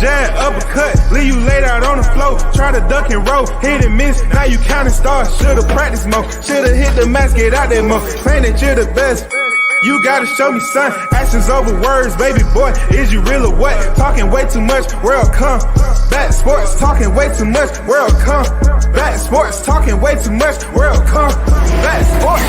jab, uppercut, leave you laid out on the floor. Try to duck and roll, hit and miss, now you counting stars. Should've practiced more, should've hit the mask, get out there more. Claim that you're the best. You gotta show me, son. Actions over words, baby boy. Is you real or what? Talking way too much, world come. Back sports, talking way too much, world come. Back sports, talking way too much, world come. Back sports,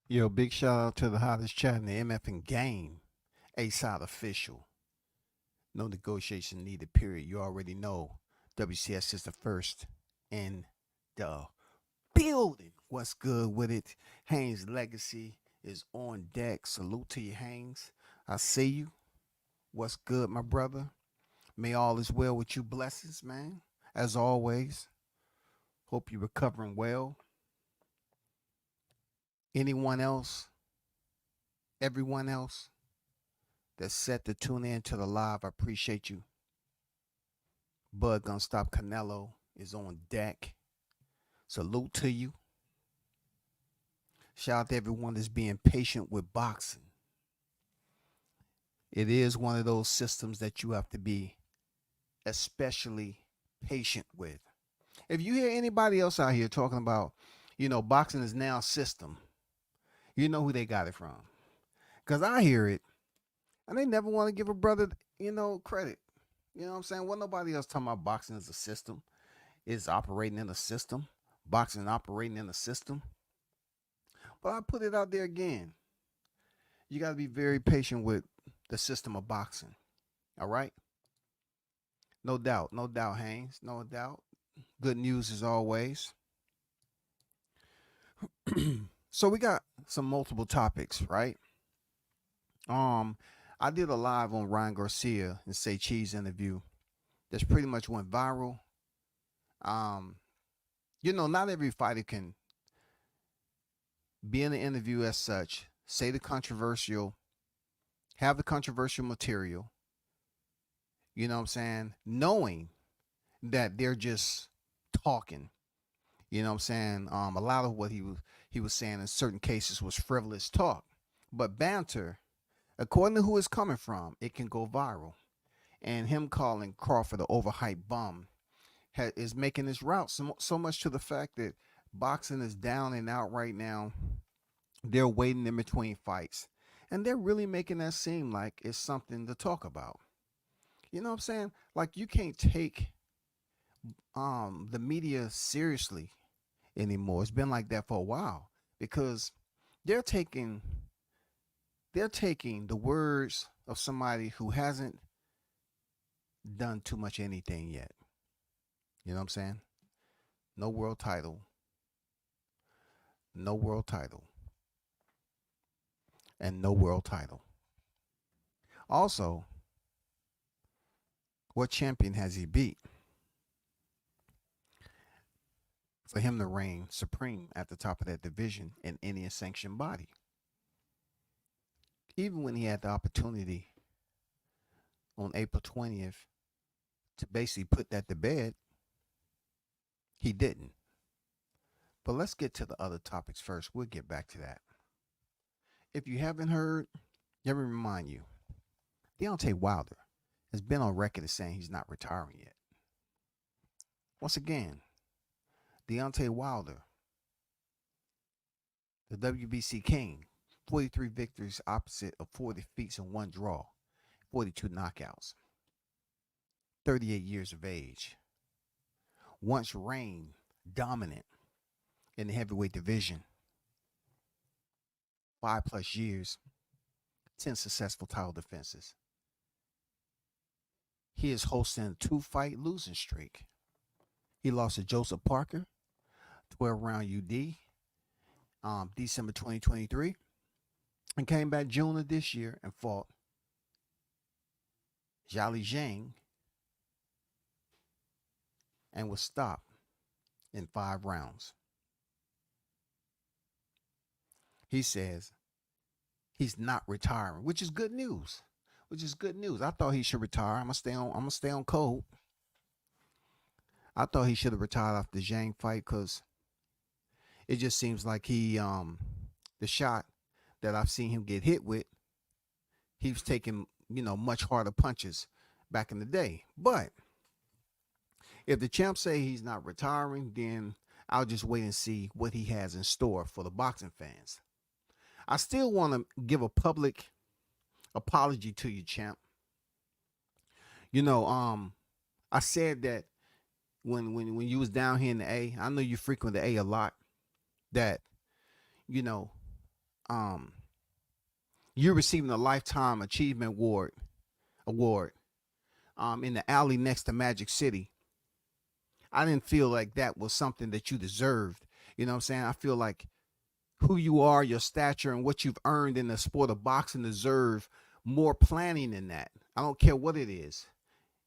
Yo, big shout out to the hottest chat in the MFing game. A-Side official. No negotiation needed, period. You already know WCS is the first in the building. What's good with it? Haynes Legacy is on deck. Salute to you, Haynes. I see you. What's good, my brother? May all is well with you. Blessings, man. As always. Hope you're recovering well. Anyone else, everyone else that's set to tune in to the live, I appreciate you. Bud Gonna Stop Canelo is on deck. Salute to you. Shout out to everyone that's being patient with boxing. It is one of those systems that you have to be especially patient with. If you hear anybody else out here talking about, boxing is now a system, you know who they got it from. Because I hear it, and they never want to give a brother, credit. You know what I'm saying? Well, nobody else talking about boxing as a system. It's operating in a system. Boxing operating in a system. But I put it out there again. You got to be very patient with the system of boxing. All right? No doubt, Haynes. No doubt. Good news as always. So we got some multiple topics, right? I did a live on Ryan Garcia and Say Cheese interview that's pretty much went viral. Not every fighter can be in the interview as such, say the controversial, have the controversial material, you know what I'm saying, knowing that they're just talking. You know what I'm saying? A lot of what he was saying in certain cases was frivolous talk. But banter, according to who it's coming from, it can go viral. And him calling Crawford an overhyped bum is making this route so much to the fact that boxing is down and out right now. They're waiting in between fights. And they're really making that seem like it's something to talk about. You know what I'm saying? Like, you can't take the media seriously anymore. It's been like that for a while because they're taking the words of somebody who hasn't done too much anything yet. You know what I'm saying? No world title. And no world title. Also, what champion has he beat for him to reign supreme at the top of that division in any sanctioned body? Even when he had the opportunity on April 20th to basically put that to bed, he didn't. But let's get to the other topics first. We'll get back to that. If you haven't heard, let me remind you, Deontay Wilder has been on record as saying he's not retiring yet. Once again, Deontay Wilder, the WBC king, 43 victories opposite of 4 defeats and 1 draw, 42 knockouts, 38 years of age. Once reigned dominant in the heavyweight division. 5+ years, 10 successful title defenses. He is hosting a 2-fight losing streak. He lost to Joseph Parker, 12-round UD, December 2023, and came back June of this year and fought Zhali Zhang and was stopped in 5 rounds. he says he's not retiring, which is good news. I thought he should retire. I'm gonna stay on code. I thought he should have retired after the Zhang fight because it just seems like the shot that I've seen him get hit with, he was taking, much harder punches back in the day. But if the champ say he's not retiring, then I'll just wait and see what he has in store for the boxing fans. I still want to give a public apology to you, champ. I said that when you was down here in the A, I know you frequent the A a lot, that, you're receiving a Lifetime Achievement Award in the alley next to Magic City. I didn't feel like that was something that you deserved. You know what I'm saying? I feel like who you are, your stature, and what you've earned in the sport of boxing deserve more planning than that. I don't care what it is.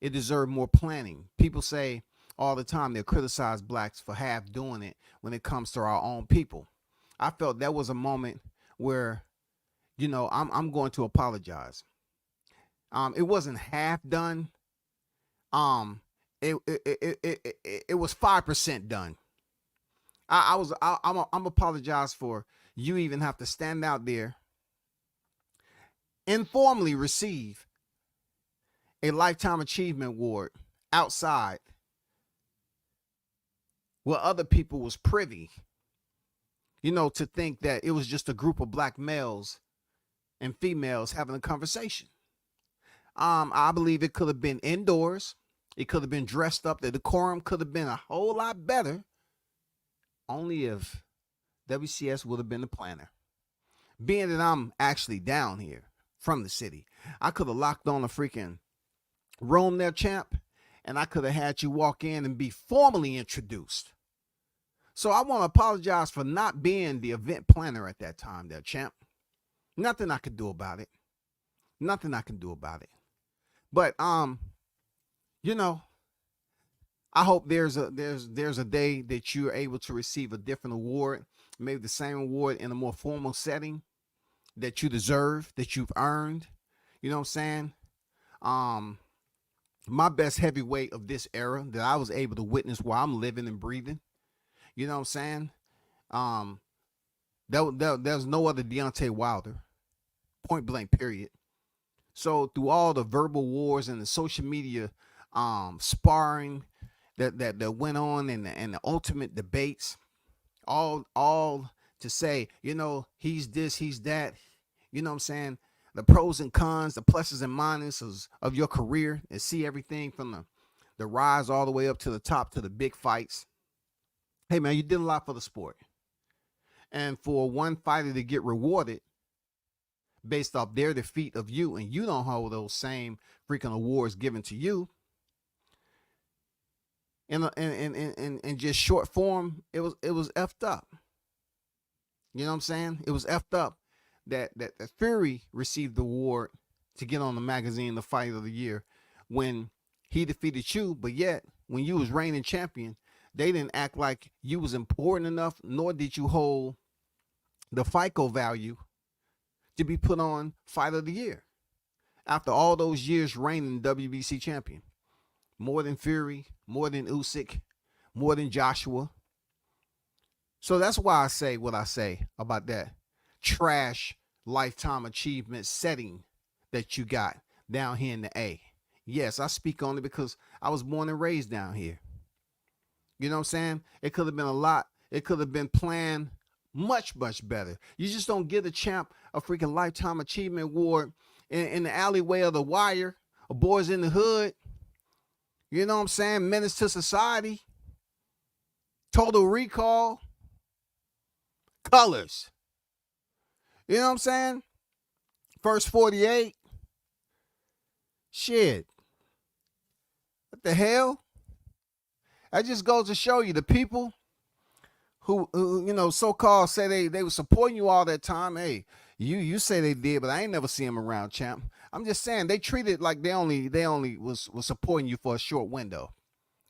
It deserves more planning. People say all the time they'll criticize blacks for half doing it when it comes to our own people. I felt that was a moment where, I'm going to apologize. It wasn't half done. It was 5% done. I'm apologize for you even have to stand out there, informally receive a Lifetime Achievement Award outside where other people was privy, to think that it was just a group of black males and females having a conversation. I believe it could have been indoors. It could have been dressed up. The decorum could have been a whole lot better, only if WCS would have been the planner. Being that I'm actually down here from the city, I could have locked on a freaking room there, champ, and I could have had you walk in and be formally introduced. So I want to apologize for not being the event planner at that time there, champ. Nothing I could do about it. But I hope there's a day that you're able to receive a different award, maybe the same award in a more formal setting that you deserve, that you've earned. You know what I'm saying? My best heavyweight of this era that I was able to witness while I'm living and breathing. You know what I'm saying? There's no other Deontay Wilder. Point blank, period. So through all the verbal wars and the social media sparring that went on and the ultimate debates, all to say, he's this, he's that, you know what I'm saying? The pros and cons, the pluses and minuses of your career, and see everything from the rise all the way up to the top to the big fights. Hey man, you did a lot for the sport. And for one fighter to get rewarded based off their defeat of you, and you don't hold those same freaking awards given to you, in just short form, it was effed up. You know what I'm saying? It was effed up that Fury received the award to get on the magazine, the fight of the year, when he defeated you, but yet when you was reigning champion, they didn't act like you was important enough, nor did you hold the FICO value to be put on fight of the year. After all those years reigning WBC champion, more than Fury, more than Usyk, more than Joshua. So that's why I say what I say about that trash Lifetime Achievement setting that you got down here in the A. Yes, I speak on it because I was born and raised down here. You know what I'm saying? It could have been a lot. It could have been planned much, much better. You just don't give the champ a freaking Lifetime Achievement Award in the alleyway of The Wire, or Boys in the Hood. You know what I'm saying? Menace to Society, Total Recall, Colors. You know what I'm saying? First 48. Shit. What the hell? That just goes to show you the people who so-called say they were supporting you all that time. Hey, you say they did, but I ain't never seen them around, champ. I'm just saying they treated like they only was supporting you for a short window.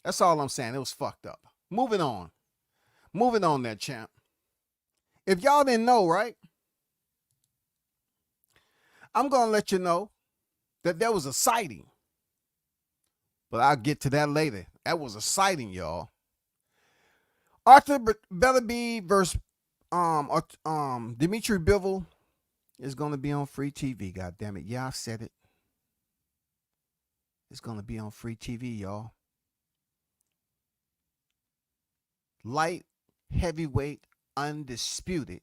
That's all I'm saying. It was fucked up. Moving on there, champ. If y'all didn't know, right? I'm going to let you know that there was a sighting. But I'll get to that later. That was a sighting, y'all. Arthur Beterbiev versus Dimitri Bivol is going to be on free TV. God damn it. Yeah, I said it. It's going to be on free TV, y'all. Light heavyweight undisputed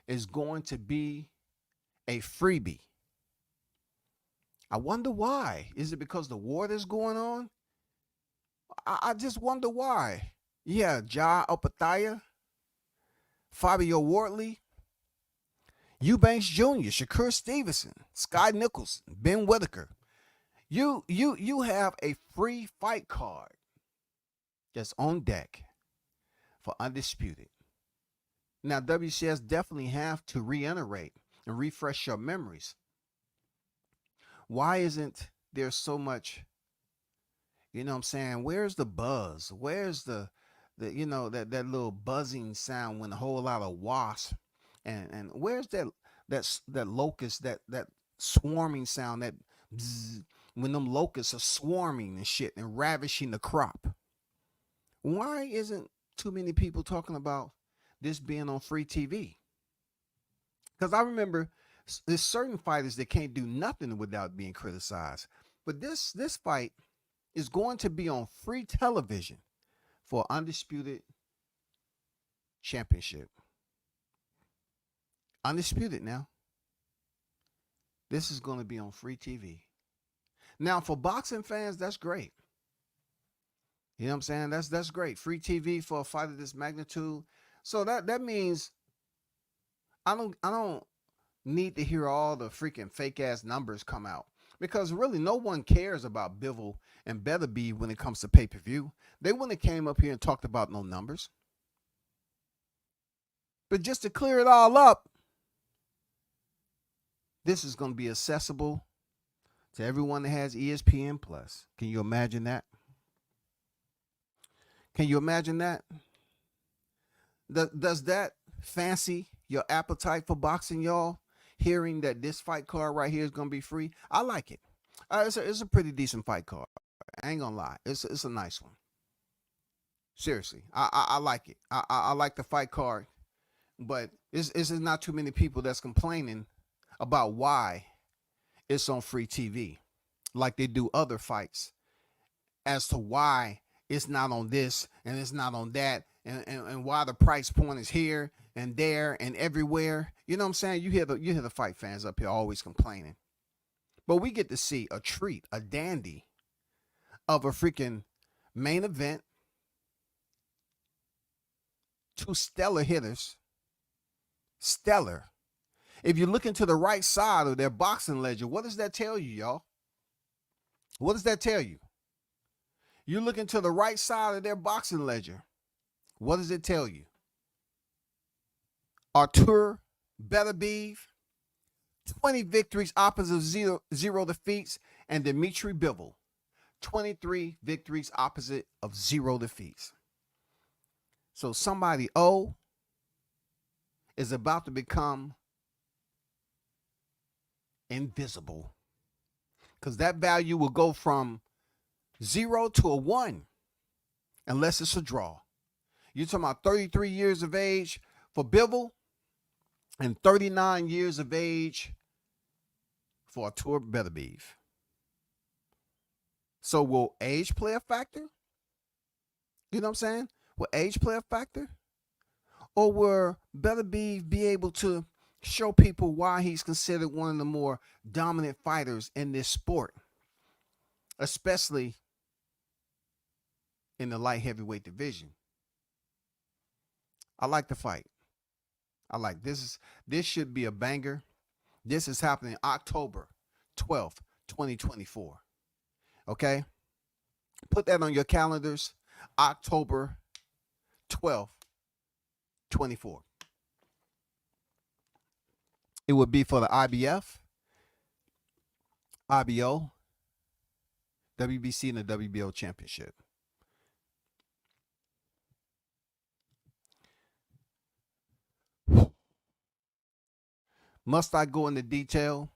is going to be a freebie. I wonder why. Is it because the war that's going on? I just wonder why. Yeah, Ja Opataya, Fabio Wardley, Eubanks Jr., Shakur Stevenson, Sky Nicholson, Ben Whitaker. You have a free fight card that's on deck for Undisputed. Now, WCS definitely have to reiterate and refresh your memories. Why isn't there so much, you know what I'm saying? Where's the buzz? Where's the you know, that little buzzing sound when a whole lot of wasps and where's that locust, that swarming sound, that bzz, when them locusts are swarming and shit and ravishing the crop? Why isn't too many people talking about this being on free TV? Because I remember there's certain fighters that can't do nothing without being criticized. But this fight is going to be on free television for Undisputed Championship. Undisputed now. This is going to be on free TV. Now, for boxing fans, that's great. You know what I'm saying? That's great. Free TV for a fight of this magnitude. So that means I don't need to hear all the freaking fake ass numbers come out, because really no one cares about Bivol and Beterbiev when it comes to pay-per-view. They wouldn't have came up here and talked about no numbers. But just to clear it all up, this is going to be accessible to everyone that has ESPN Plus. Can you imagine that? Can you imagine that? Does that fancy your appetite for boxing, y'all? Hearing that this fight card right here is going to be free? I like it. It's a pretty decent fight card. I ain't going to lie. It's a nice one. Seriously. I like it. I like the fight card. But it's not too many people that's complaining about why it's on free TV like they do other fights, as to why it's not on this and it's not on that, and why the price point is here and there and everywhere. You know what I'm saying? You hear the fight fans up here always complaining. But we get to see a treat, a dandy of a freaking main event. Two stellar hitters. Stellar. If you look into the right side of their boxing ledger, what does that tell you, y'all? What does that tell you? You look into the right side of their boxing ledger. What does it tell you? Artur Beterbiev, 20 victories opposite of zero defeats, and Dimitri Bivol, 23 victories opposite of 0 defeats. So somebody O is about to become invisible, because that value will go from 0 to a 1 unless it's a draw. You're talking about 33 years of age for Bivol and 39 years of age for Artur Beterbiev. So will age play a factor? You know what I'm saying? Will age play a factor? Or will Beterbiev be able to show people why he's considered one of the more dominant fighters in this sport, especially in the light heavyweight division? I like the fight. I like this. This should be a banger. This is happening October 12th, 2024. Okay? Put that on your calendars. October 12th, 24. It would be for the IBF, IBO, WBC, and the WBO championship. Must I go into detail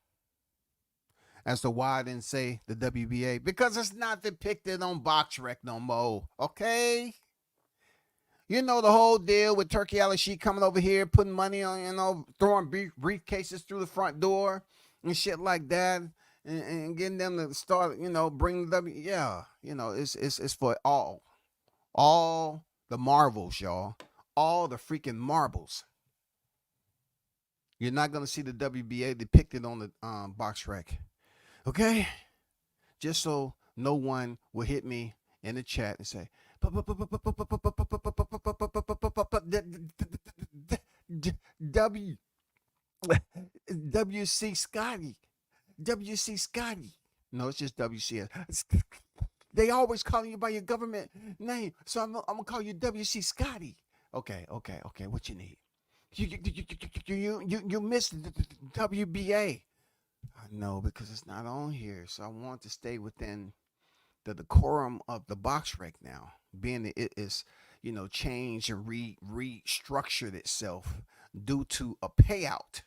as to why I didn't say the WBA, because it's not depicted on BoxRec no more. Okay. You know the whole deal with Turkey Ali coming over here, putting money on, throwing briefcases through the front door and shit like that, and getting them to start, bring the yeah, it's for all the marbles, y'all, all the freaking marbles. You're not gonna see the WBA depicted on the BoxRec, okay? Just so no one will hit me in the chat and say, WC Scotty. WC Scotty. No, it's just WCS. They always calling you by your government name, so I'm gonna call you WC Scotty. Okay. What you need? You missed the WBA. I know, because it's not on here, so I want to stay within the decorum of the BoxRec now, being that it is, changed and restructured itself due to a payout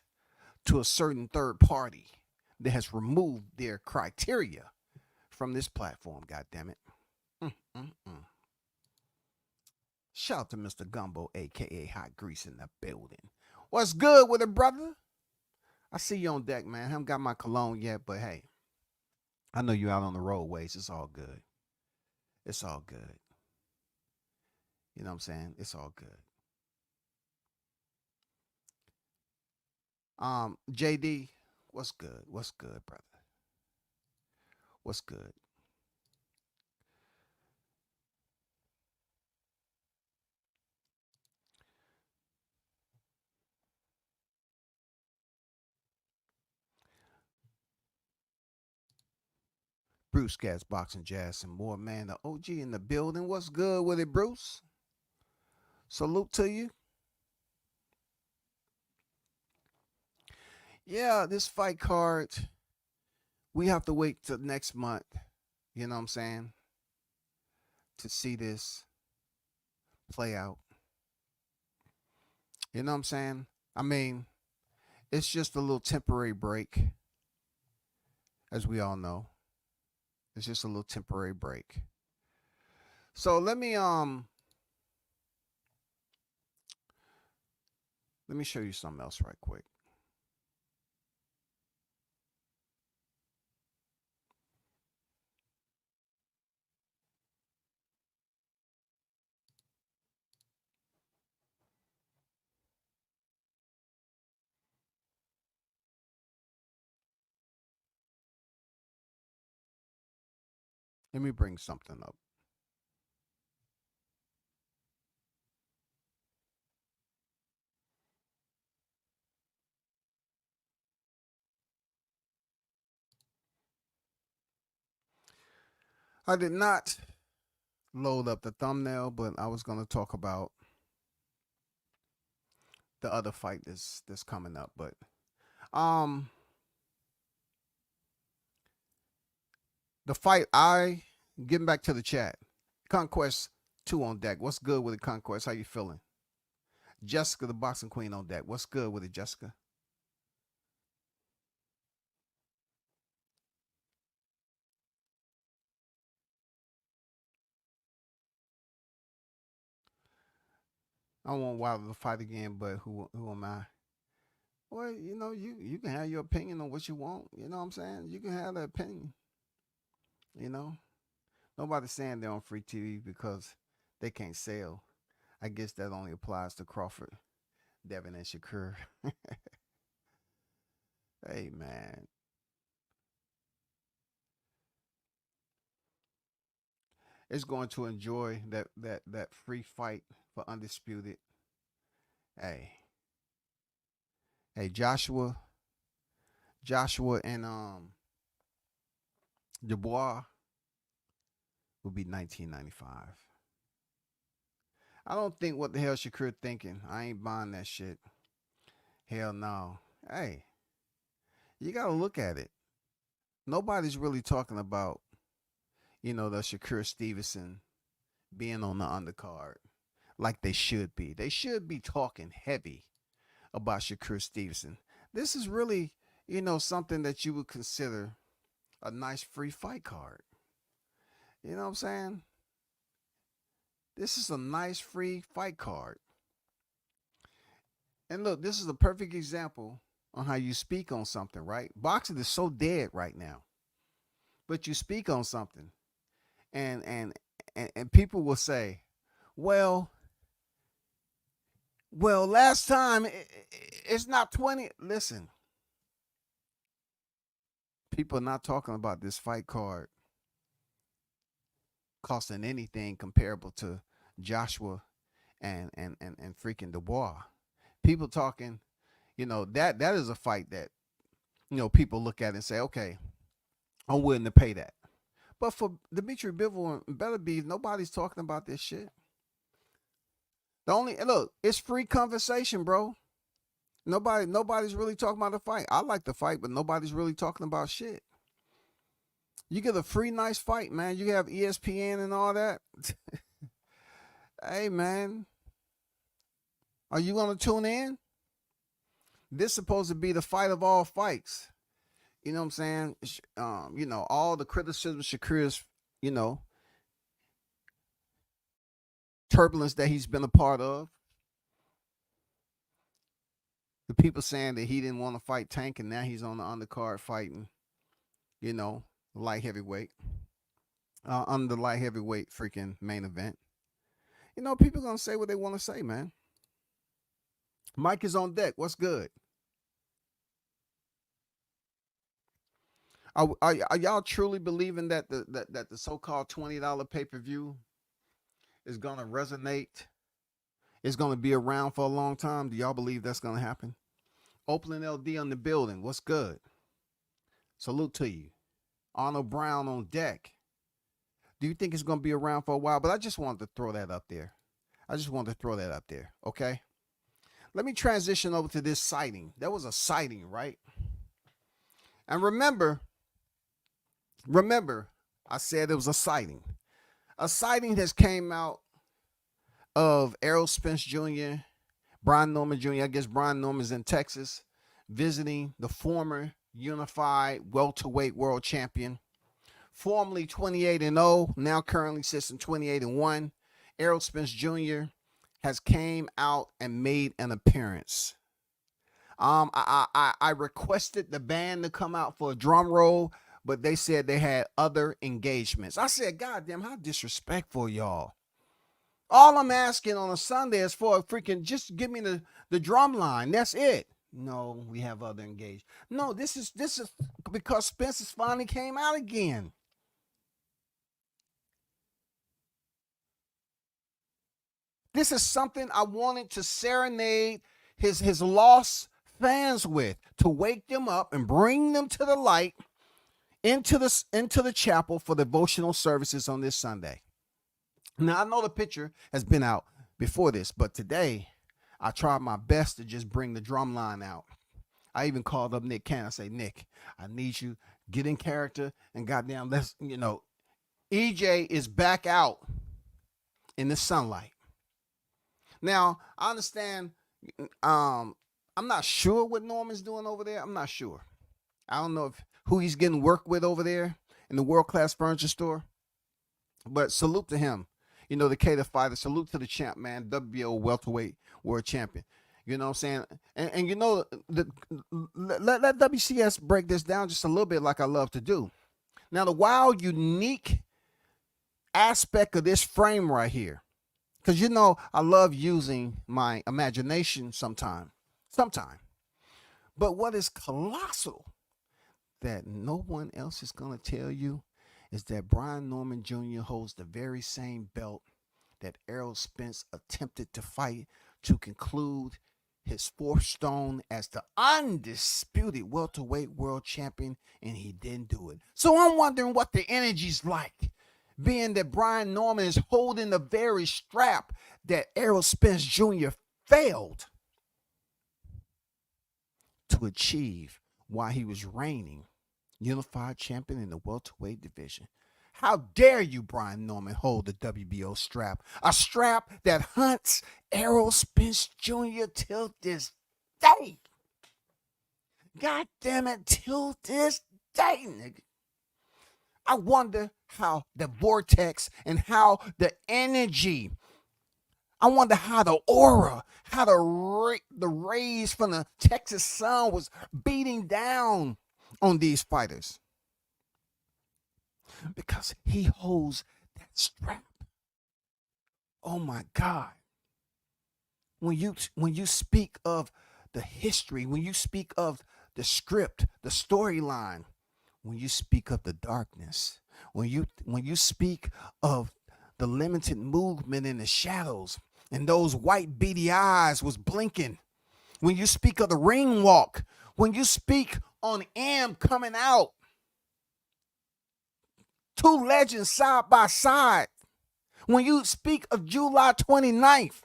to a certain third party that has removed their criteria from this platform. God damn it. Shout out to Mr. Gumbo, aka Hot Grease, in the building. What's good with it, brother? I see you on deck, man. I haven't got my cologne yet, but hey, I know you out on the roadways. It's all good. It's all good. You know what I'm saying? It's all good. JD, what's good? What's good, brother? What's good? Bruce Cats, Boxing, Jazz, and more, man. The OG in the building. What's good with it, Bruce? Salute to you. Yeah, this fight card, we have to wait till next month, you know what I'm saying, to see this play out. You know what I'm saying? I mean, it's just a little temporary break, as we all know. It's just a little temporary break. So let me show you something else right quick. Let me bring something up. I did not load up the thumbnail, but I was going to talk about the other fight that's coming up. But the fight, getting back to the chat, Conquest 2 on deck. What's good with it, Conquest? How you feeling? Jessica, the boxing queen, on deck. What's good with it, Jessica? I don't want Wilder to fight again, but who am I? Well, you can have your opinion on what you want. You know what I'm saying? You can have that opinion. Nobody's saying they're on free TV because they can't sell. I guess that only applies to Crawford, Devin, and Shakur. Hey, man. It's going to enjoy that free fight for Undisputed. Hey, Joshua and Dubois will be 1995. I don't think what the hell Shakur thinking. I ain't buying that shit. Hell no. Hey, you gotta look at it. Nobody's really talking about, the Shakur Stevenson being on the undercard like they should be. They should be talking heavy about Shakur Stevenson. This is really, something that you would consider a nice free fight card. You know what I'm saying? This is a nice free fight card. And look, this is a perfect example on how you speak on something, right? Boxing is so dead right now. But you speak on something and people will say, well, last time it's not 20. Listen, people are not talking about this fight card costing anything comparable to Joshua and freaking Dubois. People talking, that is a fight that, people look at and say, okay, I'm willing to pay that. But for Dimitri Bivol and Beterbiev, nobody's talking about this shit. Look, it's free conversation, bro. Nobody's really talking about the fight. I like the fight, but nobody's really talking about shit. You get a free nice fight, man. You have ESPN and all that. Hey, man. Are you going to tune in? This is supposed to be the fight of all fights. You know what I'm saying? All the criticism Shakur's, turbulence that he's been a part of. The people saying that he didn't want to fight Tank and now he's on the undercard fighting, light heavyweight. Under the light heavyweight freaking main event. People going to say what they want to say, man. Mike is on deck. What's good? Are y'all truly believing that the so-called $20 pay-per-view is going to resonate? It's going to be around for a long time? Do y'all believe that's going to happen? Oakland LD on the building. What's good? Salute to you. Arnold Brown on deck. Do you think it's going to be around for a while? But I just wanted to throw that up there. Okay? Let me transition over to this sighting. There was a sighting, right? And remember, I said it was a sighting. A sighting has came out of Errol Spence Jr., Brian Norman Jr. I guess Brian Norman's in Texas, visiting the former unified welterweight world champion, formerly 28-0, now currently sits in 28-1. Errol Spence Jr. has came out and made an appearance. I requested the band to come out for a drum roll, but they said they had other engagements. I said, God damn, how disrespectful, y'all. All I'm asking on a Sunday is for a freaking, just give me the drum line. That's it. No, we have other engagements. No, this is because Spence's finally came out again. This is something I wanted to serenade his lost fans with, to wake them up and bring them to the light, into the chapel for devotional services on this Sunday. Now, I know the picture has been out before this, but today I tried my best to just bring the drum line out. I even called up Nick Cannon. I say, Nick, I need you, get in character, and goddamn, let's, EJ is back out in the sunlight. Now, I understand, I'm not sure what Norman's doing over there. I'm not sure. I don't know who he's getting work with over there in the World Class Furniture Store. But salute to him. The Cater fighter. Salute to the champ, man. WBO welterweight world champion. You know what I'm saying? And let WCS break this down just a little bit like I love to do. Now, the wild, unique aspect of this frame right here, because I love using my imagination sometime. But what is colossal that no one else is going to tell you is that Brian Norman Jr. holds the very same belt that Errol Spence attempted to fight to conclude his fourth stone as the undisputed welterweight world champion, and he didn't do it. So I'm wondering what the energy's like, being that Brian Norman is holding the very strap that Errol Spence Jr. failed to achieve while he was reigning unified champion in the welterweight division. How dare you, Brian Norman, hold the WBO strap, a strap that hunts Errol Spence Jr. till this day. God damn it, till this day, nigga. I wonder how the vortex and how the energy, I wonder how the aura, how the rays from the Texas sun was beating down on these fighters. Because he holds that strap. Oh my God. When you speak of the history, when you speak of the script, the storyline, when you speak of the darkness, when you speak of the limited movement in the shadows, and those white beady eyes was blinking, when you speak of the ring walk, when you speak on M coming out, two legends side by side, when you speak of July 29th,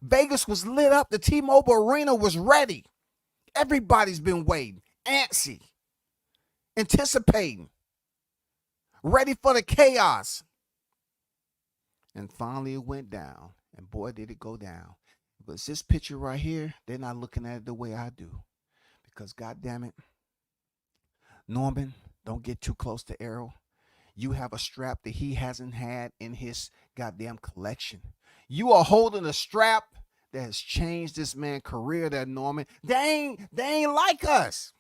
Vegas was lit up, the T-Mobile Arena was ready. Everybody's been waiting, antsy, anticipating, ready for the chaos. And finally it went down. And boy, did it go down. But this picture right here, they're not looking at it the way I do. Because goddamn it, Norman, don't get too close to Errol. You have a strap that he hasn't had in his goddamn collection. You are holding a strap that has changed this man's career, that Norman. They ain't like us.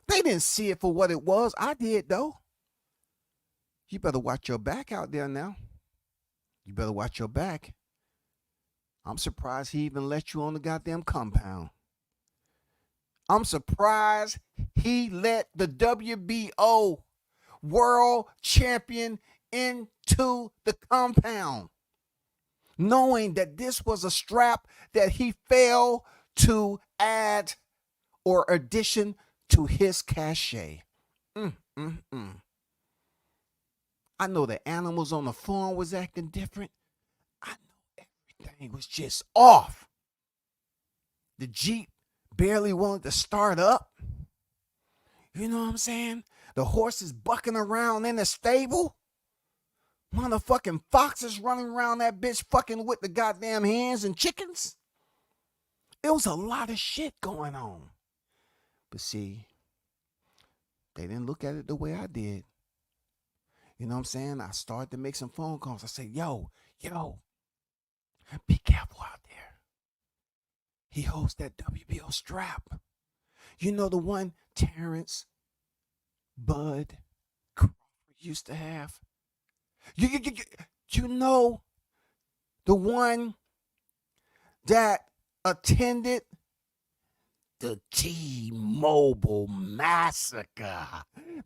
They didn't see it for what it was. I did, though. You better watch your back out there now. You better watch your back. I'm surprised he even let you on the goddamn compound. I'm surprised he let the WBO world champion into the compound, knowing that this was a strap that he failed to add or addition to his cachet. I know the animals on the farm was acting different. I know everything was just off. The Jeep barely wanted to start up. You know what I'm saying? The horses bucking around in the stable. Motherfucking foxes running around that bitch fucking with the goddamn hens and chickens. It was a lot of shit going on. But see, they didn't look at it the way I did. You know what I'm saying? I started to make some phone calls. I said, yo, be careful out there. He holds that WBO strap. You know the one Terrence Bud Crawford used to have? You know the one that attended the T-Mobile massacre.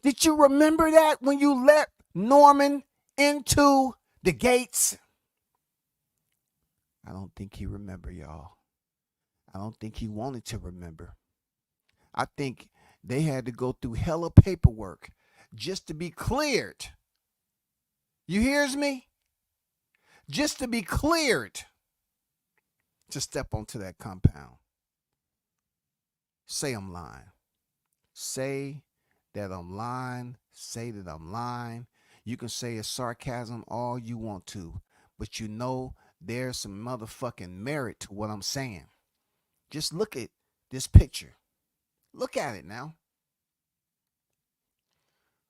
Did you remember that when you let Norman into the gates? I don't think he remembered, y'all. I don't think he wanted to remember. I think they had to go through hella paperwork just to be cleared. You hears me? Just to be cleared to step onto that compound. Say I'm lying. Say that I'm lying. Say that I'm lying. You can say it's sarcasm all you want to, but you know there's some motherfucking merit to what I'm saying. Just look at this picture. Look at it now.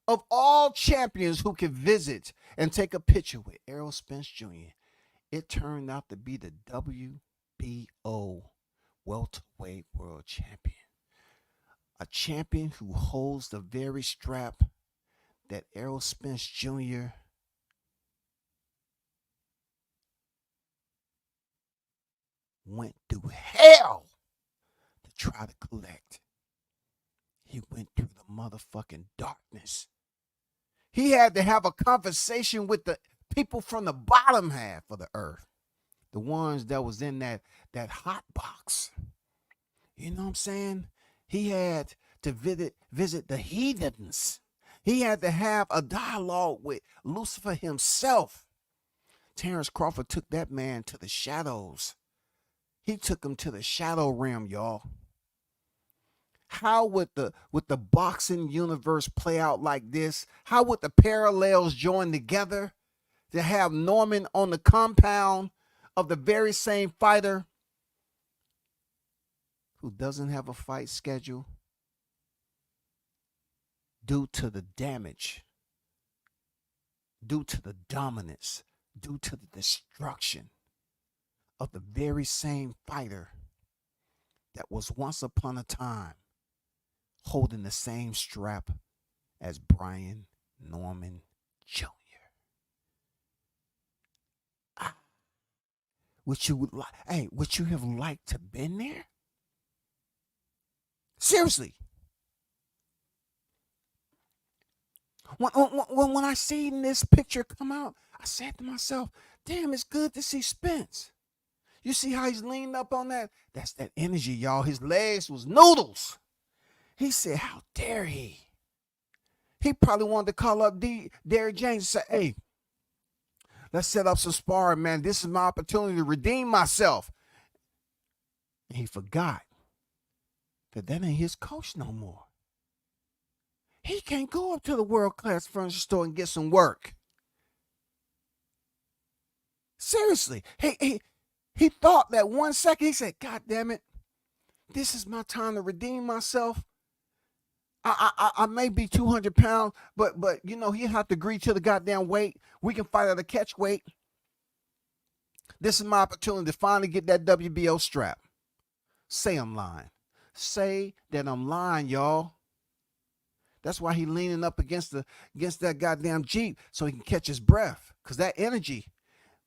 Of all champions who could visit and take a picture with Errol Spence Jr., it turned out to be the WBO welterweight world champion. A champion who holds the very strap that Errol Spence Jr. went through hell to try to collect. He went through the motherfucking darkness. He had to have a conversation with the people from the bottom half of the earth. The ones that was in that hot box. You know what I'm saying? He had to visit the heathens. He had to have a dialogue with Lucifer himself. Terrence Crawford took that man to the shadows. He took him to the shadow realm, y'all. How would the boxing universe play out like this? How would the parallels join together to have Norman on the compound of the very same fighter who doesn't have a fight schedule due to the damage due to the dominance, due to the destruction of the very same fighter that was once upon a time holding the same strap as Brian Norman Jr. Would you have liked to been there? Seriously. When I seen this picture come out, I said to myself, damn, it's good to see Spence. You see how he's leaning up on that? That's that energy, y'all. His legs was noodles. He said, how dare he? He probably wanted to call up Derrick James and say, hey, let's set up some sparring, man. This is my opportunity to redeem myself. And he forgot that ain't his coach no more. He can't go up to the world-class furniture store and get some work. Seriously. He thought that 1 second, he said, God damn it, this is my time to redeem myself. I may be 200 pounds, but you know, he have to agree to the goddamn weight. We can fight at a catch weight. This is my opportunity to finally get that WBO strap. Say I'm lying. Say that I'm lying, y'all. That's why he leaning up against that goddamn Jeep so he can catch his breath. Because that energy,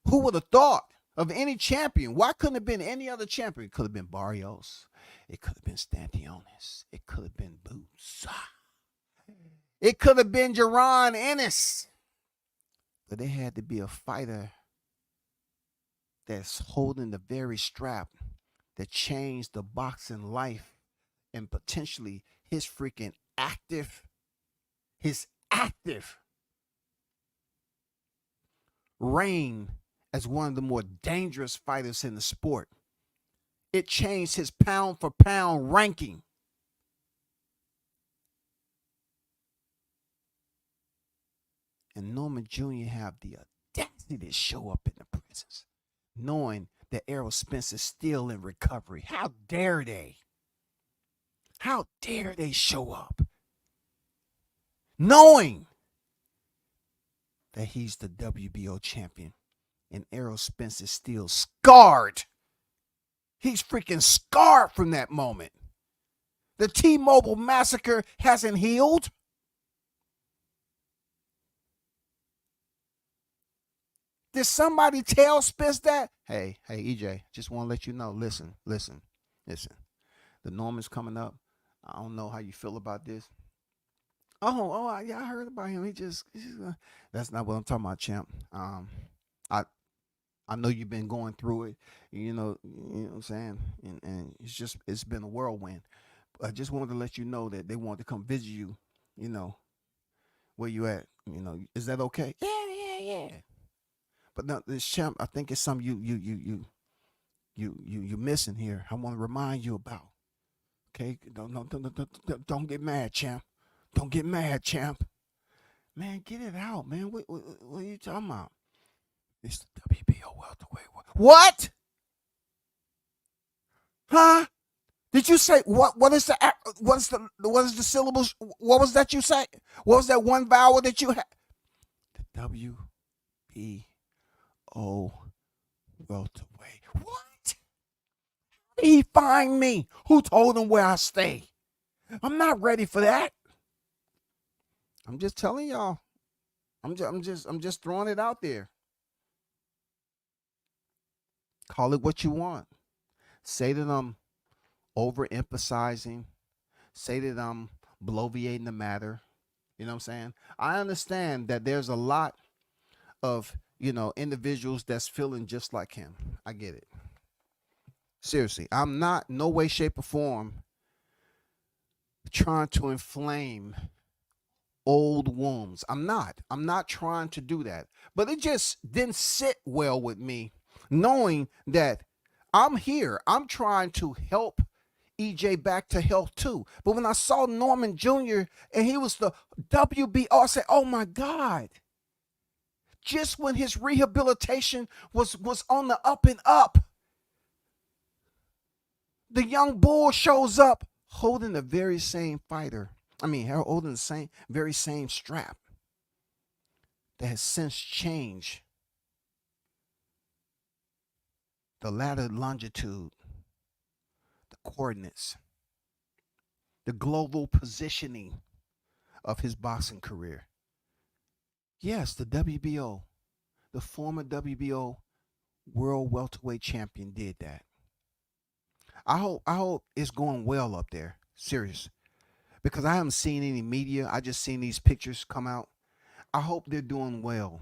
who would have thought of any champion? Why couldn't it have been any other champion? It could have been Barrios. It could have been Stantionis. It could have been Boots. It could have been Jaron Ennis. But it had to be a fighter that's holding the very strap that changed the boxing life and potentially his active reign as one of the more dangerous fighters in the sport. It changed his pound for pound ranking. And Norman Jr. have the audacity to show up in the presence, knowing that Errol Spence is still in recovery. How dare they? How dare they show up? Knowing that he's the WBO champion and Errol Spence is still scarred. He's freaking scarred from that moment. The T-Mobile massacre hasn't healed. Did somebody tell Spence that? Hey, EJ, just want to let you know, listen. The Norman's coming up. I don't know how you feel about this. Yeah, I heard about him. That's not what I'm talking about, champ. I know you've been going through it, you know what I'm saying? And it's been a whirlwind. I just wanted to let you know that they wanted to come visit you, you know, where you at, you know. Is that okay? Yeah. But now this champ, I think it's something you missing here. I want to remind you about. Okay? Don't get mad, champ. Don't get mad, champ. Man, get it out, man. What are you talking about? It's the WBO welterweight. What? Huh? Did you say what is the syllables? What was that you say? What was that one vowel that you had? The WBO welterweight. What? How did he find me? Who told him where I stay? I'm not ready for that. I'm just telling y'all. I'm just throwing it out there. Call it what you want. Say that I'm overemphasizing. Say that I'm bloviating the matter. You know what I'm saying? I understand that there's a lot of, you know, individuals that's feeling just like him. I get it. Seriously, I'm not, no way, shape, or form trying to inflame old wounds. I'm not trying to do that. But it just didn't sit well with me, knowing that I'm here. I'm trying to help EJ back to health too. But when I saw Norman Jr. and he was the WBO, I said, oh my God. Just when his rehabilitation was on the up and up, the young bull shows up holding the very same fighter. Holding the very same strap. that has since changed the ladder longitude, the coordinates, the global positioning of his boxing career. Yes, the WBO, the former WBO world welterweight champion did that. I hope it's going well up there. Serious. Because I haven't seen any media. I just seen these pictures come out. I hope they're doing well.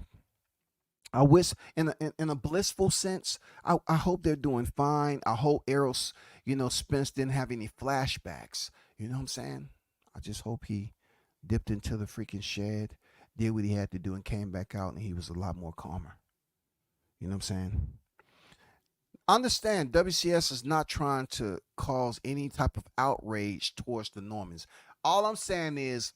I wish, in a blissful sense, I hope they're doing fine. I hope Errol's, Spence didn't have any flashbacks. You know what I'm saying? I just hope he dipped into the freaking shed, did what he had to do, and came back out, and he was a lot more calmer. You know what I'm saying? Understand, WCS is not trying to cause any type of outrage towards the Normans. All I'm saying is,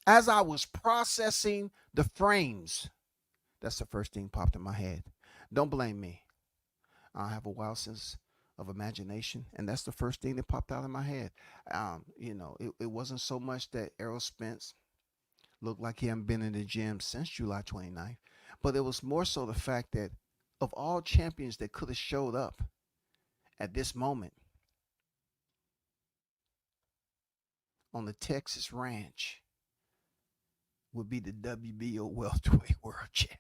as I was processing the frames, that's the first thing popped in my head. Don't blame me. I have a wild sense of imagination, and that's the first thing that popped out of my head. It wasn't so much that Errol Spence looked like he hadn't been in the gym since July 29th, but it was more so the fact that of all champions that could have showed up at this moment on the Texas ranch would be the WBO welterweight world champion.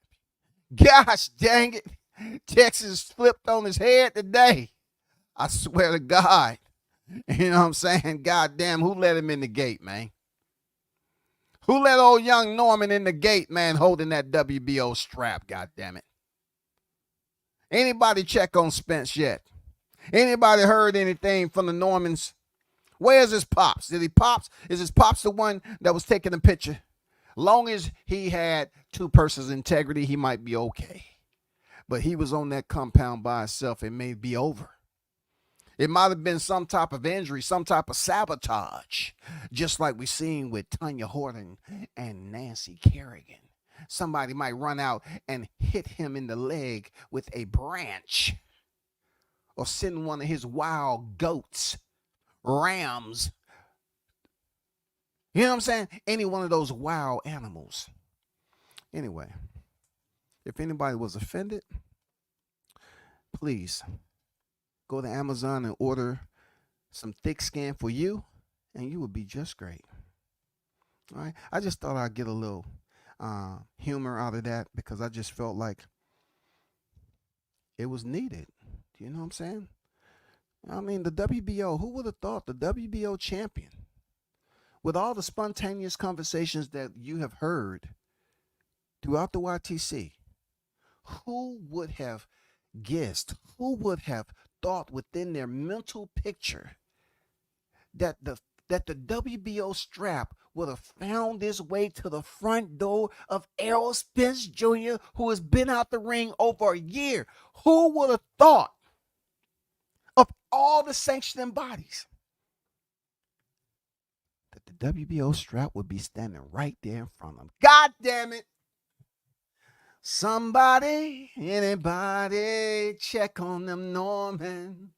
Gosh dang it. Texas flipped on his head today. I swear to God. You know what I'm saying? God damn, who let him in the gate, man? Who let old young Norman in the gate, man, holding that WBO strap, God damn it? Anybody check on Spence yet? Anybody heard anything from the Normans? Where's his pops? Did he pops? Is his pops the one that was taking the picture? Long as he had two persons' integrity, he might be okay. But he was on that compound by himself. It may be over. It might have been some type of injury, some type of sabotage, just like we seen with Tanya Horton and Nancy Kerrigan. Somebody might run out and hit him in the leg with a branch, or send one of his wild goats, rams. You know what I'm saying? Any one of those wild animals. Anyway, if anybody was offended, please go to Amazon and order some thick skin for you, and you will be just great. All right. I just thought I'd get a little humor out of that, because I just felt like it was needed. You know what I'm saying? I mean, the WBO, who would have thought the WBO champion, with all the spontaneous conversations that you have heard throughout the YTC, who would have guessed, who would have thought within their mental picture that the WBO strap would have found its way to the front door of Errol Spence Jr., who has been out the ring over a year? Who would have thought, of all the sanctioning bodies, that the WBO strap would be standing right there in front of them? God damn it. Somebody, anybody, check on them Normans,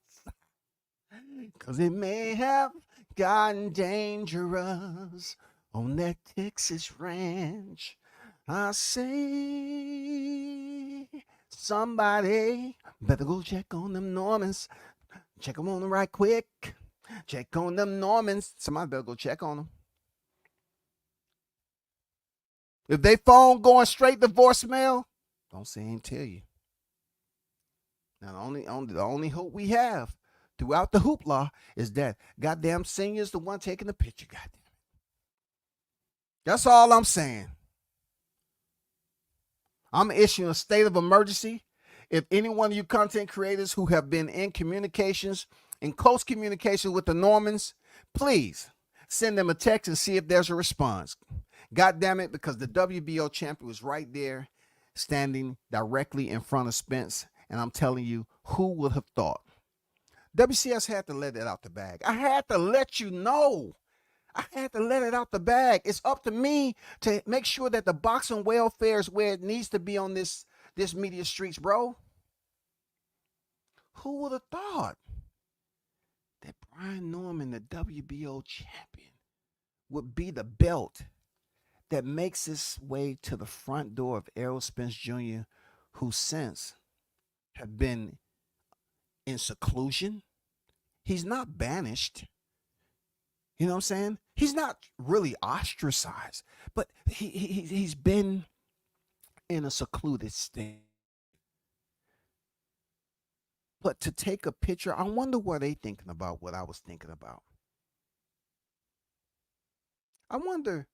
'cause it may have gotten dangerous on that Texas ranch. I say, somebody better go check on them Normans. Check them on them right quick. Check on them Normans. Somebody better go check on them. If they phone going straight to voicemail, don't say I ain't tell you. Now, the only hope we have throughout the hoopla is that goddamn Senior's the one taking the picture. Goddamn. That's all I'm saying. I'm issuing a state of emergency. If any one of you content creators who have been in communications, in close communication with the Normans, please send them a text and see if there's a response. God damn it, because the WBO champion was right there, standing directly in front of Spence. And I'm telling you, who would have thought? WCS had to let it out the bag. I had to let you know. I had to let it out the bag. It's up to me to make sure that the boxing welfare is where it needs to be on this media streets, bro. Who would have thought that Brian Norman, the WBO champion, would be the belt that makes its way to the front door of Errol Spence Jr., who since have been in seclusion. He's not banished. You know what I'm saying? He's not really ostracized, but he's been in a secluded state. But to take a picture, I wonder what they thinking about what I was thinking about. I wonder,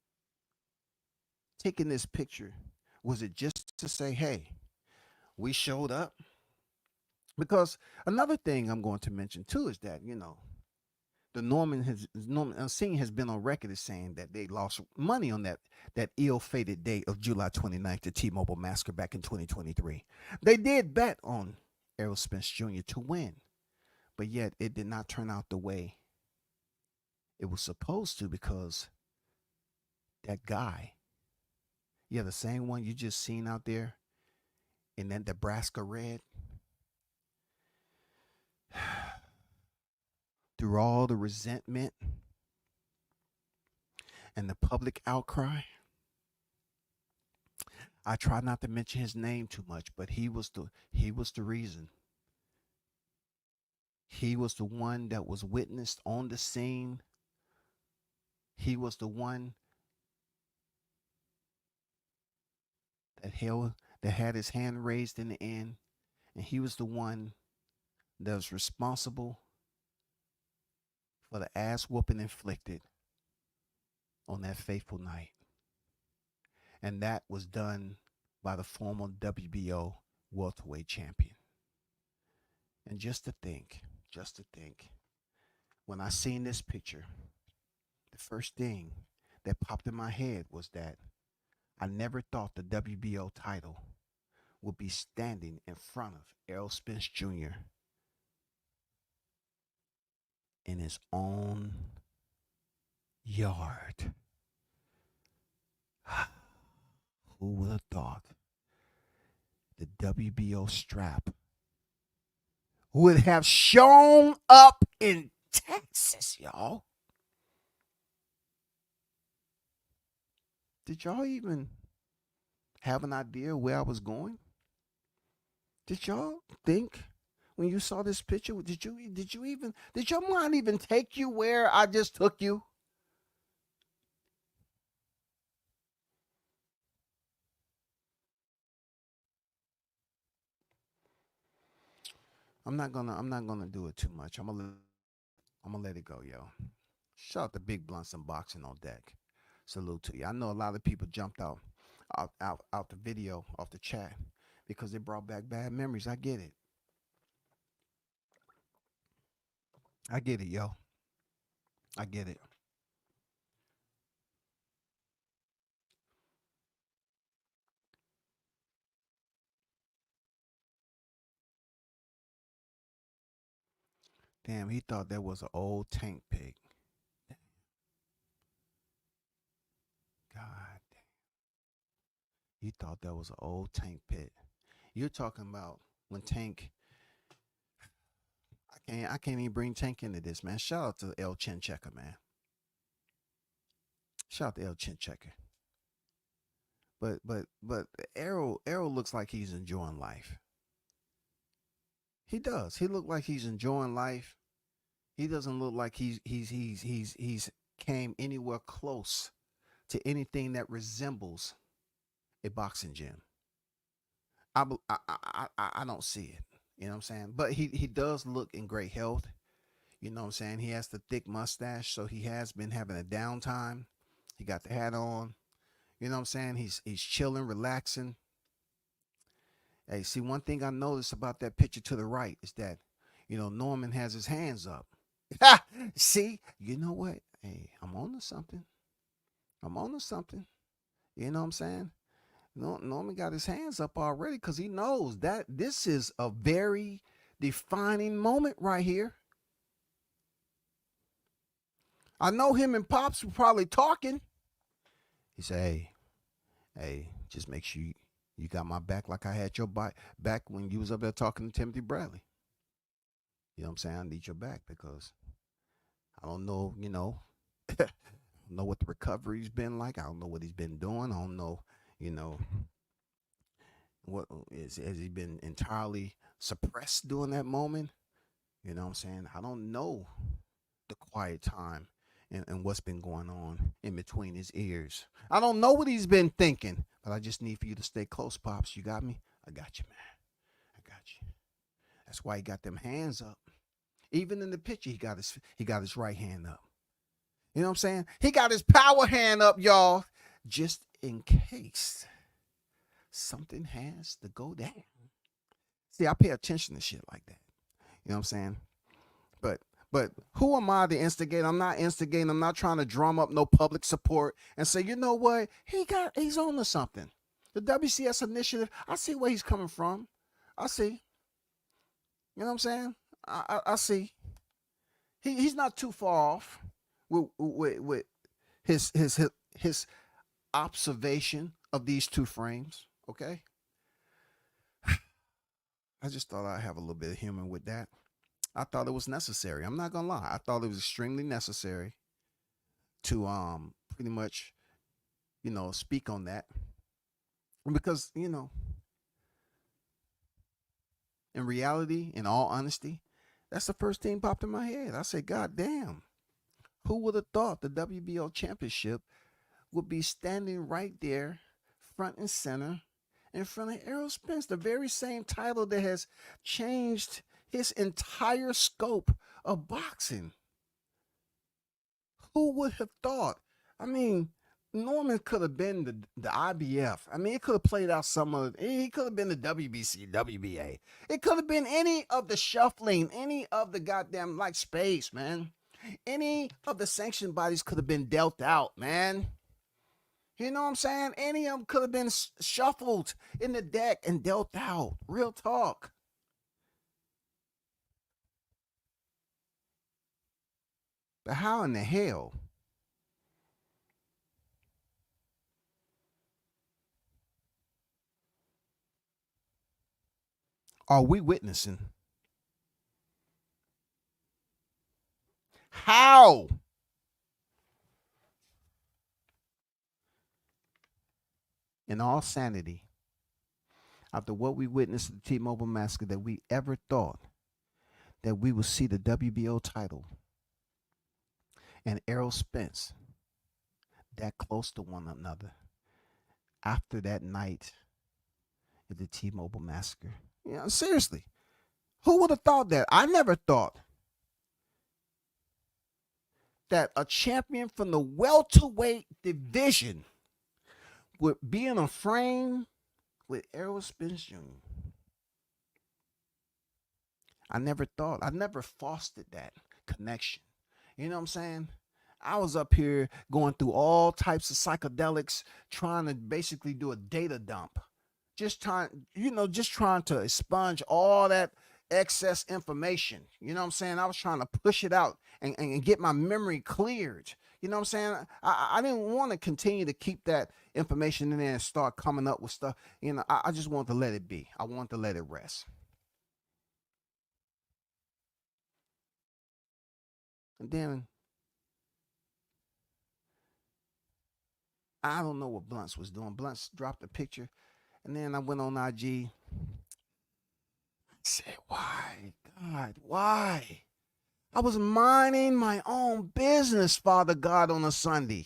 taking this picture, was it just to say, hey, we showed up? Because another thing I'm going to mention too is that, the Norman Singh has been on record as saying that they lost money on that ill-fated day of July 29th, the T-Mobile massacre back in 2023. They did bet on Errol Spence Jr. to win, but yet it did not turn out the way it was supposed to, because that guy, yeah, the same one you just seen out there in that Nebraska red, through all the resentment and the public outcry, I try not to mention his name too much, but he was the reason. He was the one that was witnessed on the scene. He was the one that had his hand raised in the end, and he was the one that was responsible for the ass whooping inflicted on that fateful night. And that was done by the former WBO welterweight champion. And just to think, when I seen this picture, the first thing that popped in my head was that I never thought the WBO title would be standing in front of Errol Spence Jr. in his own yard. Who would have thought the WBO strap would have shown up in Texas, y'all? Did y'all even have an idea where I was going? Did y'all think when you saw this picture, did your mind even take you where I just took you? I'm not gonna do it too much. I'm gonna let it go, yo. Shout out to Big Blunts and Boxing on deck. Salute to you. I know a lot of people jumped out the video, off the chat, because it brought back bad memories. I get it. I get it, yo. I get it. Damn, he thought that was an old tank pig. God damn. He thought that was an old tank pit. You're talking about when Tank, I can't even bring Tank into this, man. Shout out to El Chin Checker, man. Shout out to El Chin Checker. But Errol looks like he's enjoying life. He does. He look like he's enjoying life. He doesn't look like he's came anywhere close to anything that resembles a boxing gym. I don't see it. You know what I'm saying? But he does look in great health. You know what I'm saying? He has the thick mustache, so he has been having a downtime. He got the hat on. You know what I'm saying? He's chilling, relaxing. Hey, see, one thing I noticed about that picture to the right is that, Norman has his hands up. See, you know what? Hey, I'm on to something. I'm on to something. You know what I'm saying? Norman got his hands up already because he knows that this is a very defining moment right here. I know him and Pops were probably talking. He said, hey, just make sure you got my back like I had your back when you was up there talking to Timothy Bradley. You know what I'm saying? I need your back because I don't know, don't know what the recovery's been like. I don't know what he's been doing. I don't know, what has he been entirely suppressed during that moment? You know what I'm saying? I don't know the quiet time and what's been going on in between his ears. I don't know what he's been thinking, but I just need for you to stay close, Pops. You got me? I got you, man. I got you. That's why he got them hands up. Even in the picture, he got his right hand up. You know what I'm saying? He got his power hand up, y'all, just in case something has to go down. See, I pay attention to shit like that. You know what I'm saying? But who am I to instigate? I'm not instigating. I'm not trying to drum up no public support and say, you know what? He's on to something. The WCS initiative, I see where he's coming from. I see. You know what I'm saying? I see. He's not too far off with his observation of these two frames. Okay. I just thought I'd have a little bit of humor with that. I thought it was necessary. I'm not gonna lie. I thought it was extremely necessary to pretty much, speak on that. Because, in reality, in all honesty, that's the first thing popped in my head. I said, God damn, who would have thought the WBO championship would be standing right there, front and center, in front of Errol Spence, the very same title that has changed his entire scope of boxing. Who would have thought? I mean, Norman could have been the IBF. I mean, it could have played out some of it. He could have been the WBC, WBA. It could have been any of the shuffling, any of the goddamn, like, space, man. Any of the sanctioned bodies could have been dealt out, man. You know what I'm saying? Any of them could have been shuffled in the deck and dealt out. Real talk. But how in the hell are we witnessing? How? In all sanity, after what we witnessed at the T-Mobile Massacre, that we ever thought that we would see the WBO title and Errol Spence that close to one another after that night at the T-Mobile Massacre? Seriously, who would have thought that? I never thought that a champion from the welterweight division would be in a frame with Errol Spence Jr. I never fostered that connection. You know what I'm saying? I was up here going through all types of psychedelics, trying to basically do a data dump. Just trying to expunge all that excess information. You know what I'm saying? I was trying to push it out and get my memory cleared. You know what I'm saying? I didn't want to continue to keep that information in there and start coming up with stuff. I just wanted to let it be. I wanted to let it rest. And then I don't know what Blunts was doing. Blunts dropped a picture, and then I went on IG. I said, why? God, why? I was minding my own business, Father God, on a Sunday.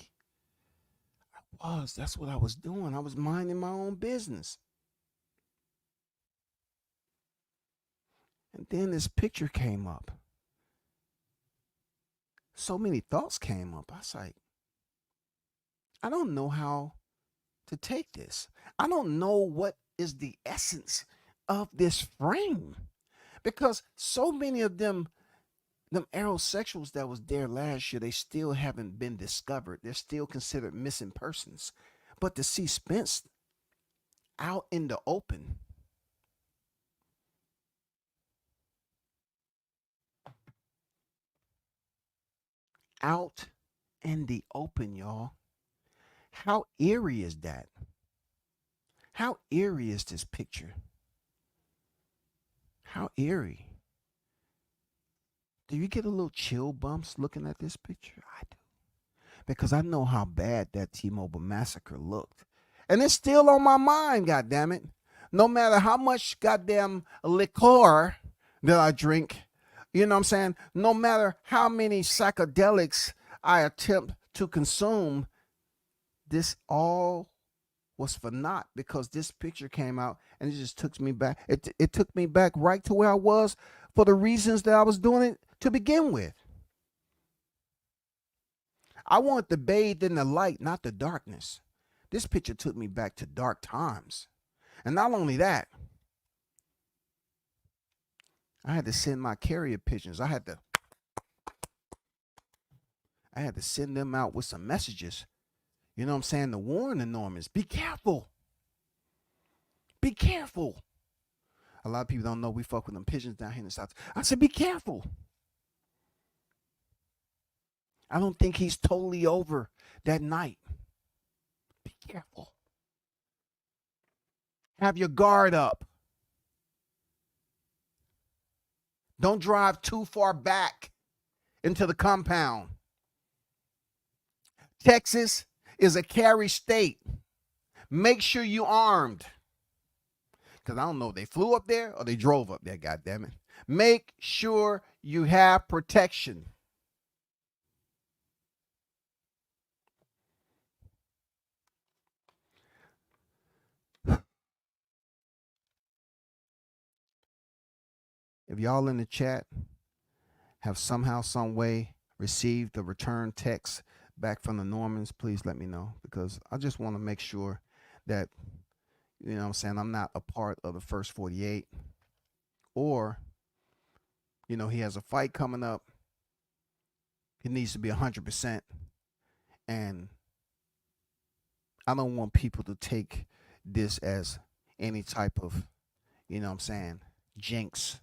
That's what I was doing. I was minding my own business. And then this picture came up. So many thoughts came up. I was like, I don't know how to take this. I don't know what is the essence of this frame. Because so many of them aerosexuals that was there last year, they still haven't been discovered. They're still considered missing persons. But to see Spence out in the open, out in the open, y'all. How eerie is that? How eerie is this picture? How eerie. Do you get a little chill bumps looking at this picture? I do. because I know how bad that T-Mobile massacre looked. And it's still on my mind, goddammit. No matter how much goddamn liquor that I drink, you know what I'm saying? No matter how many psychedelics I attempt to consume, this all was for naught because this picture came out and it just took me back. It took me back right to where I was for the reasons that I was doing it to begin with. I wanted to bathe in the light, not the darkness. This picture took me back to dark times. And not only that, I had to send my carrier pigeons. I had to send them out with some messages. You know what I'm saying? To warn the Normans, be careful. Be careful. A lot of people don't know we fuck with them pigeons down here in the South. I said, be careful. I don't think he's totally over that night. Be careful. Have your guard up. Don't drive too far back into the compound. Texas is a carry state. Make sure you're armed. Because I don't know if they flew up there or they drove up there, goddammit. Make sure you have protection. If y'all in the chat have somehow, some way received a return text back from the Normans, please let me know, because I just want to make sure that, you know what I'm saying, I'm not a part of the first 48, or, you know, he has a fight coming up. It needs to be 100%. And I don't want people to take this as any type of, you know what I'm saying, jinx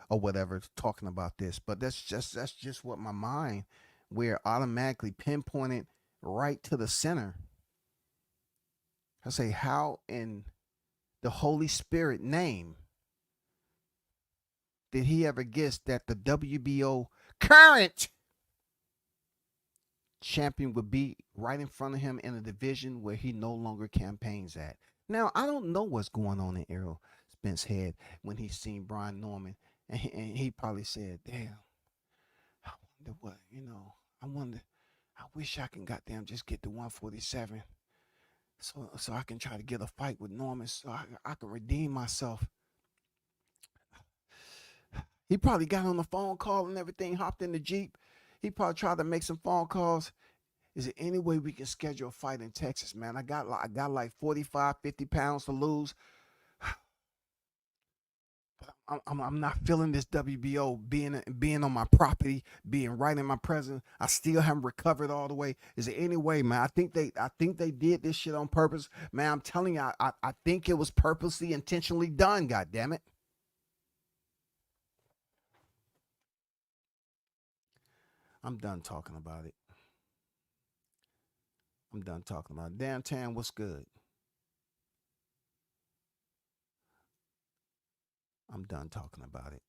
or whatever talking about this. But that's just what my mind, where automatically pinpointed right to the center. I say, how in the Holy Spirit name did he ever guess that the WBO current champion would be right in front of him in a division where he no longer campaigns at? Now, I don't know what's going on in Errol Spence's head when he seen Brian Norman, and he probably said, damn, I wonder what, you know, I wish I can goddamn just get to 147 so I can try to get a fight with Norman so I can redeem myself. He probably got on the phone call and everything, hopped in the Jeep. He probably tried to make some phone calls. Is there any way we can schedule a fight in Texas, man? I got like 45, 50 pounds to lose. I'm not feeling this WBO being on my property, being right in my presence. I still haven't recovered all the way. Is there any way, man? I think they did this shit on purpose, man. I'm telling you, I think it was purposely, intentionally done. God damn it. I'm done talking about it. I'm done talking about it. Downtown, what's good? I'm done talking about it.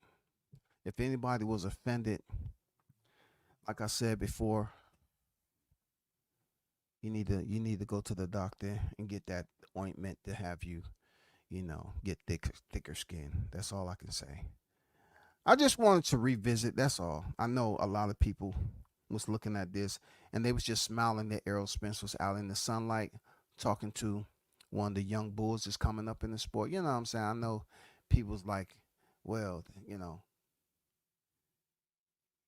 If anybody was offended, like I said before, you need to go to the doctor and get that ointment to have you, you know, get thicker skin. That's all I can say. I just wanted to revisit. That's all. I know a lot of people was looking at this and they was just smiling that Errol Spence was out in the sunlight talking to one of the young bulls that's coming up in the sport. You know what I'm saying? I know people's like, well,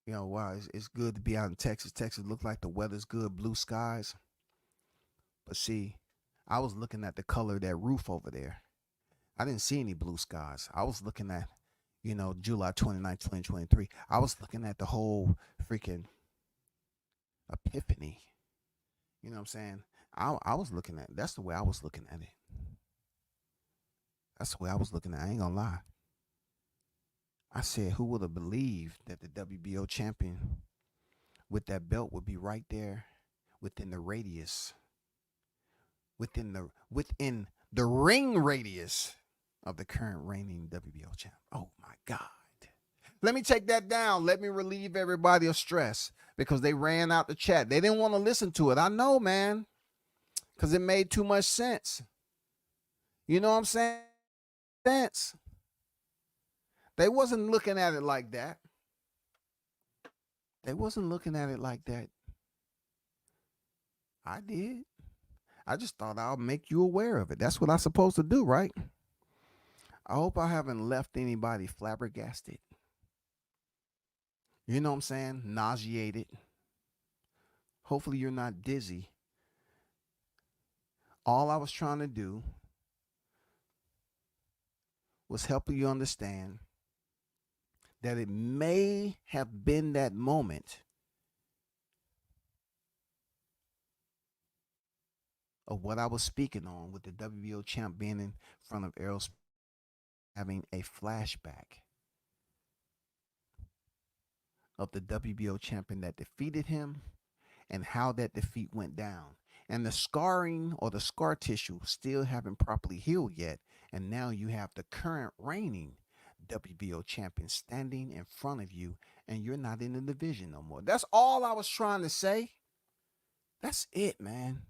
wow, it's good to be out in Texas. Texas look like the weather's good, blue skies. But see, I was looking at the color of that roof over there. I didn't see any blue skies. I was looking at, July 29, 2023. I was looking at the whole freaking epiphany. You know what I'm saying? I was looking at, that's the way I was looking at it. That's the way I was looking at it. I ain't gonna lie. I said, who would have believed that the WBO champion with that belt would be right there within the radius, within the ring radius of the current reigning WBO champ? Oh my God. Let me take that down. Let me relieve everybody of stress because they ran out the chat. They didn't want to listen to it. I know, man, because it made too much sense. You know what I'm saying? Sense. They wasn't looking at it like that. They wasn't looking at it like that. I did. I just thought I'll make you aware of it. That's what I'm supposed to do, right? I hope I haven't left anybody flabbergasted. You know what I'm saying? Nauseated. Hopefully you're not dizzy. All I was trying to do was help you understand that it may have been that moment of what I was speaking on with the WBO champ being in front of Errol, having a flashback of the WBO champion that defeated him and how that defeat went down. And the scarring or the scar tissue still haven't properly healed yet. And now you have the current reigning WBO champion standing in front of you and you're not in the division no more. That's all I was trying to say. That's it, man.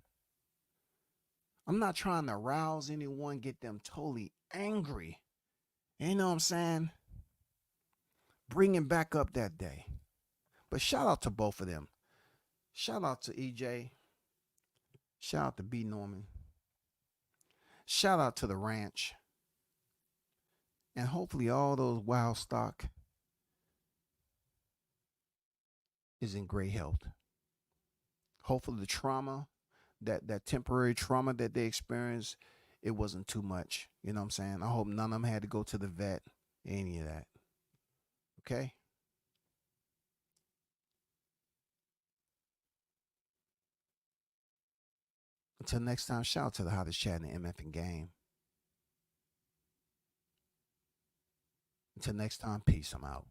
I'm not trying to rouse anyone, get them totally angry. You know what I'm saying? Bringing back up that day. But shout out to both of them. Shout out to EJ. Shout out to B. Norman. Shout out to the ranch. And hopefully all those wild stock is in great health. Hopefully the trauma, that temporary trauma that they experienced, it wasn't too much. You know what I'm saying? I hope none of them had to go to the vet, any of that. Okay? Until next time, shout out to the hottest chat in the MF and game. Until next time, peace. I'm out.